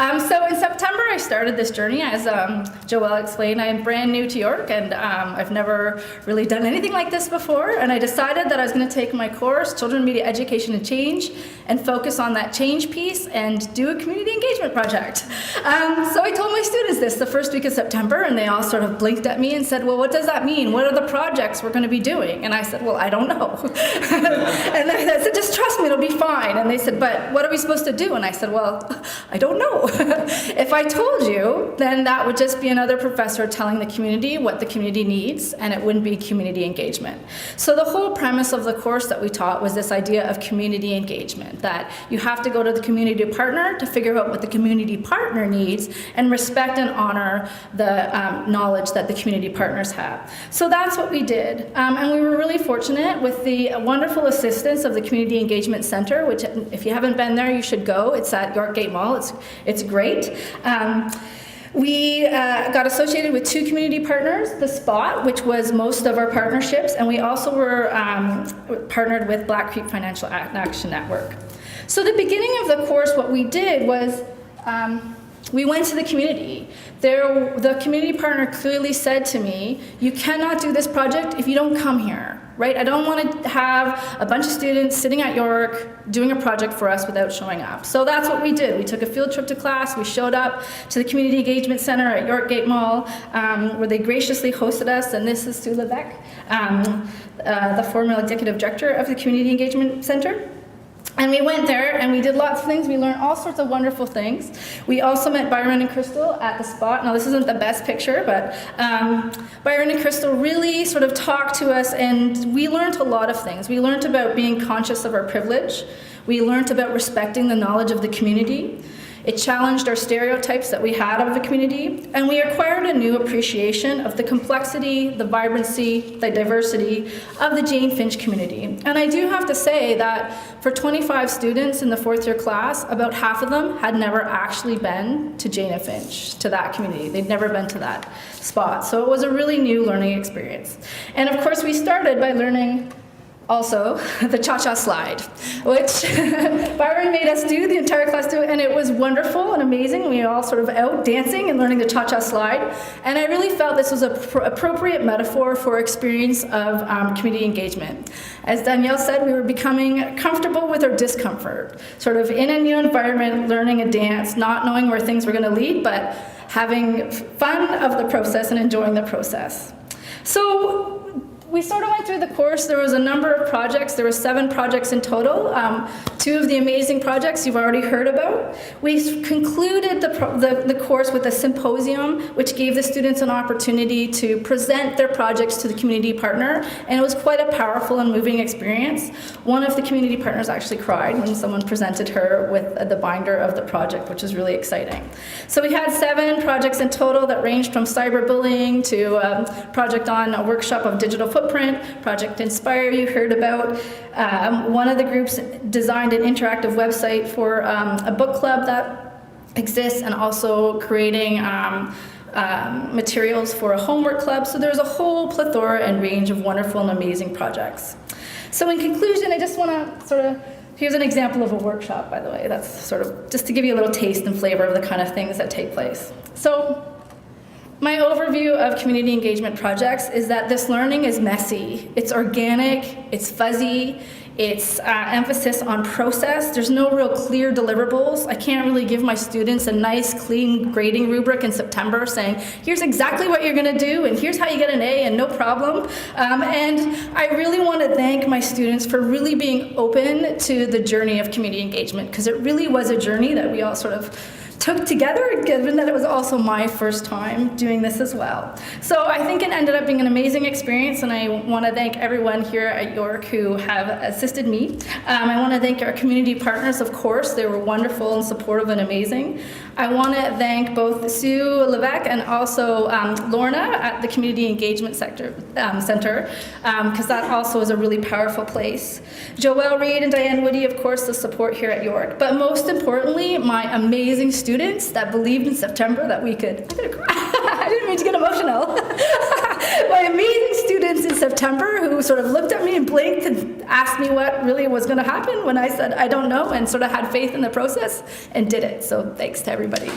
So in September, I started this journey. As Joelle explained, I'm brand new to York, and I've never really done anything like this before. And I decided that I was going to take my course, Children, Media, Education, and Change, and focus on that change piece and do a community engagement project. So I told my students this the first week of September, and they all sort of blinked at me and said, well, what does that mean? What are the projects we're going to be doing? And I said, well, I don't know. And I said, just trust me, it'll be fine. And they said, but what are we supposed to do? And I said, well, I don't know. If I told you, then that would just be another professor telling the community what the community needs, and it wouldn't be community engagement. So the whole premise of the course that we taught was this idea of community engagement, that you have to go to the community partner to figure out what the community partner needs and respect and honor the knowledge that the community partners have. So that's what we did. And we were really fortunate with the wonderful assistance of the Community Engagement Center, which if you haven't been there, you should go. It's at York Gate Mall. It's great. We got associated with 2 community partners, The Spot, which was most of our partnerships, and we also were partnered with Black Creek Financial Action Network. So the beginning of the course, what we did was we went to the community. The community partner clearly said to me, you cannot do this project if you don't come here, right? I don't want to have a bunch of students sitting at York doing a project for us without showing up. So that's what we did. We took a field trip to class. We showed up to the Community Engagement Center at York Gate Mall, where they graciously hosted us. And this is Sue Levesque, the former executive director of the Community Engagement Center. And we went there and we did lots of things. We learned all sorts of wonderful things. We also met Byron and Crystal at The Spot. Now, this isn't the best picture, but Byron and Crystal really sort of talked to us, and we learned a lot of things. We learned about being conscious of our privilege. We learned about respecting the knowledge of the community. It challenged our stereotypes that we had of the community, and we acquired a new appreciation of the complexity, the vibrancy, the diversity of the Jane-Finch community. And I do have to say that for 25 students in the 4th year class, about half of them had never actually been to Jane and Finch, to that community. They'd never been to that spot. So it was a really new learning experience. And of course, we started by learning also the cha-cha slide, which Byron made us do, the entire class do, and it was wonderful and amazing. We were all sort of out dancing and learning the cha-cha slide, and I really felt this was an appropriate metaphor for experience of community engagement. As Danielle said, we were becoming comfortable with our discomfort, sort of in a new environment, learning a dance, not knowing where things were going to lead, but having fun of the process and enjoying the process. So we sort of went through the course. There was a number of projects. There were 7 projects in total. 2 of the amazing projects you've already heard about. We concluded the course with a symposium, which gave the students an opportunity to present their projects to the community partner, and it was quite a powerful and moving experience. One of the community partners actually cried when someone presented her with the binder of the project, which was really exciting. So we had 7 projects in total that ranged from cyberbullying to a project on a workshop of digital footprint, Project Inspire you heard about. One of the groups designed an interactive website for a book club that exists, and also creating materials for a homework club. So there's a whole plethora and range of wonderful and amazing projects. So in conclusion, I just want to sort of, here's an example of a workshop, by the way. That's sort of just to give you a little taste and flavor of the kind of things that take place. So my overview of community engagement projects is that this learning is messy. It's organic, it's fuzzy, it's emphasis on process. There's no real clear deliverables. I can't really give my students a nice, clean grading rubric in September saying, here's exactly what you're gonna do, and here's how you get an A, and no problem. And I really want to thank my students for really being open to the journey of community engagement, because it really was a journey that we all sort of took together, given that it was also my first time doing this as well. So I think it ended up being an amazing experience, and I want to thank everyone here at York who have assisted me. I want to thank our community partners, of course. They were wonderful and supportive and amazing. I want to thank both Sue Levesque and also Lorna at the Community Engagement Center, because that also is a really powerful place. Joelle Reed and Diane Woody, of course, the support here at York. But most importantly, my amazing students students that believed in September that we could, I'm gonna cry. I didn't mean to get emotional. My amazing students in September who sort of looked at me and blinked and asked me what really was gonna happen when I said, I don't know, and sort of had faith in the process and did it. So thanks to everybody.